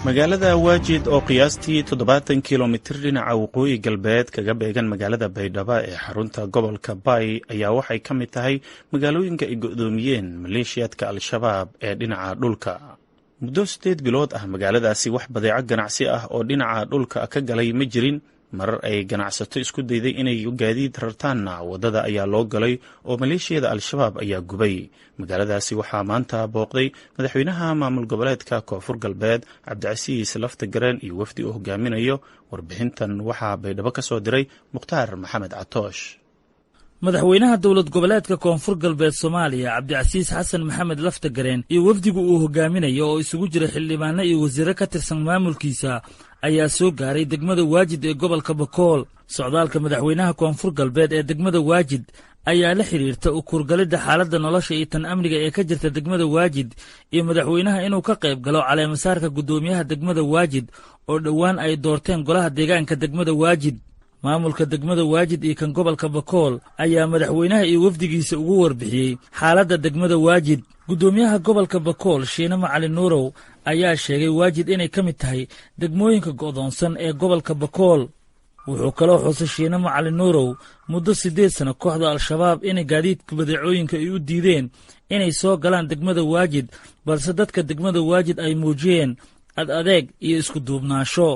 magaalada waajid oo qiyaastii 70 kilomitir dhinaca waqooyi galbeed kaga beegan magaalada baydhabo ee xarunta gobolka bay ayaa waxay ka mid tahay magaalooyinka ay go'doomiyeen maleeshiyadka al-shabaab ee dhinaca dhulka. muddo 8 bilood ah magaaladaasi wax badeeco ganacsi ah oo dhinaca dhulka ka galay ma jirin. marar ay ganacsato isku dayday inay gaadiid rartaanna wadada ayaa loo galay oo maleeshiyada al-shabaab ayaa gubay. magaaladaasi waxaa maanta booqday madaxweynaha maamul goboleedka koonfur galbeed cabdicasiis laftagareen iyo wafdi uu hogaaminayo. warbixintan waxaa baydhabo ka soo diray mukhtaar maxamed catoosh. madaxweynaha dowlad goboleedka koonfur galbeed Soomaaliya Cabdicasiis Xasan Maxamed Laftagareen iyo wafdigu uu hogaaminayo oo isugu jira xildhibaano iyo wasiirro ka tirsan maamulkiisa ayaa soo gaaray degmada Waajid ee gobolka Bakool. socdaalka madaxweynaha koonfur galbeed ee degmada Waajid ayaa la xiriirta u kurgalida xaaladda nolosha iyo tan amniga ee ka jirta degmada Waajid iyo madaxweynaha inuu ka qayb galo caleemasaarka gudoomiyaha degmada Waajid oo dhowaan ay doorteen golaha deegaanka degmada Waajid. maamulka degmada Waajid iyo kan gobolka Bakool ayaa madaxweynaha iyo wafdigiisa ugu warbixiyey xaaladda degmada Waajid. gudoomiyaha gobolka Bakool Shiina Macalin Nuurow ayaa sheegay Waajid inay ka mid tahay degmooyinka go'doonsan ee gobolka Bakool. wuxuu kaloo xusay Shiina Macalin Nuurow muddo 8 sano kooxda al-shabaab inay gaadiidka badeecooyinka ay u diideen inay soo galaan degmada Waajid, balse dadka degmada Waajid ay muujiyeen adeeg iyo isku duubnaasho.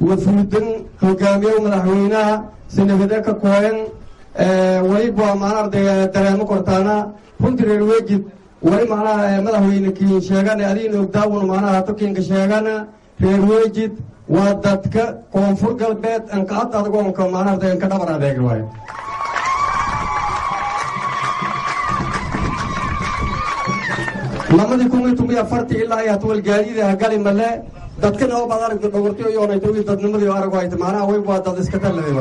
وفودن هجامي ومدحوينها سنبدأ كوين ويبوا معنا درهم كرتانا فندر الوجد وي معنا مدحوين كي شجعنا أدين وقدامنا معنا هتوكين كشجعنا في الوجد ودتك كونفور قلبت أنك أتدقون كمعنا ده أنك دبر هذا الجوال. لما تكون تومي أفرت إلا يهتول الجديد هقالي ملا dadkan oo badan dhogortiyo iyo onaytooy dadnimadii arag ay timaana way baa dad iska talay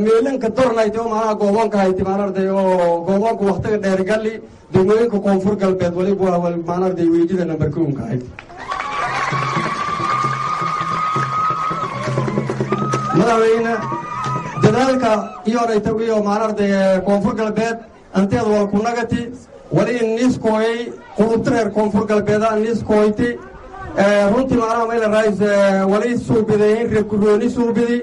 meelanka dornayto ma gobolka ay timaanarday oo gobolka waqtiga dheer gali degmooyinka koonfur galbeed wali baa wal maanarday weejida number 2 ka ay madaxweyne dadaalka iyo onaytooy iyo maanarday koonfur galbeed anteed wal ku nagati wali niskooy qudreer koonfur galbeed niskooyti runtii macnaha mayla raayis wali suubidayn reekurooni suubidi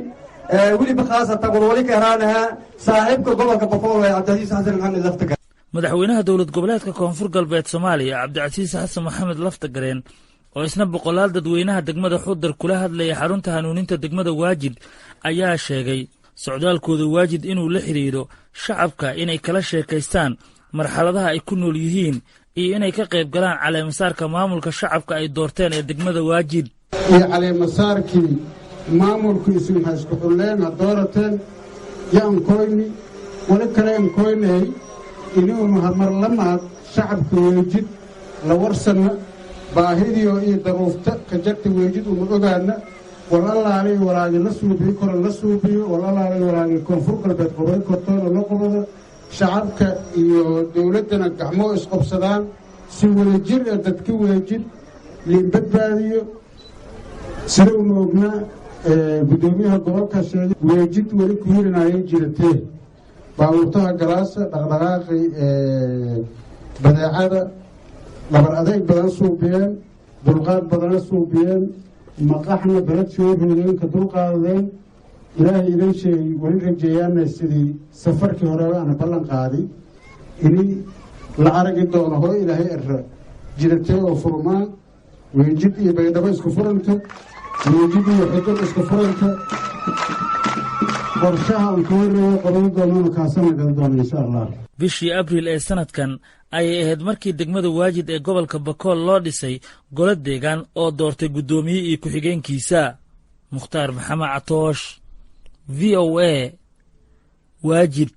weli bakhaasata wali ka haraanaha saaxiibka gobolka Bakool ee Cabdicasiis Xasan Maxamed Laftagareen. madaxweynaha dowlad goboleedka koonfur galbeed Soomaaliya Cabdicasiis Xasan Maxamed Laftagareen oo isna boqolaal dadweynaha degmada Xudar kula hadlaya xarunta hanuuninta degmada Waajid ayaa sheegay socdaalkooda Waajid inuu la xiriiro shacabka inay kala sheekaystaan marxaladaha ay ku nool yihiin iyo inay ka qayb galaan caleemasaarka maamulka shacabka ay doorteen ee degmada Waajid. iyo caleemasaarkii maamulkiisu waxay isku xuleen doorateen yaan koyni wali kale aan koynay inuu mar lamaad shacabka Waajid la warsana baahidiyo iyo daruufta ka jirta Waajid uu ogaana walaalay walaal la suubiyo kor la suubiyo walaalay walaal koonfur galbeed qobay kortoon la qobada shacabka iyo dawladana gacmo isqabsadaan si wada jir dadka Waajid limbadbaadiyo sida uu ognaa gudoomiyaha gobolka sheegay Waajid wali ku hirinayay jirtay baabuurtaha galaasa dhaqdhaqaaqi badeecada labar adeeg badan suubiyeen dulqaad badan suubiyeen maqaxna balad shooreen ka dulqaadeen ilaahay idin sheegay wali rajeeyaan sidii safarkii hore aan ballan qaaday inay la aragi doono hooy ilaahay jirtay oo furmaan Waajid iyo Baydhabo isku furanta Waajid iyo Xudar isku furanta qorshaha uu ku wareeyo qodob doono kaasana gal doono insha Allah. bishii Abriil ee sanadkan ayay ahayd markii degmada Waajid ee gobolka Bakool loo dhisay golo deegaan oo doortay gudoomiye iyo ku-xigeenkiisa. Mukhtaar Maxamed Catoosh VOA Waajid.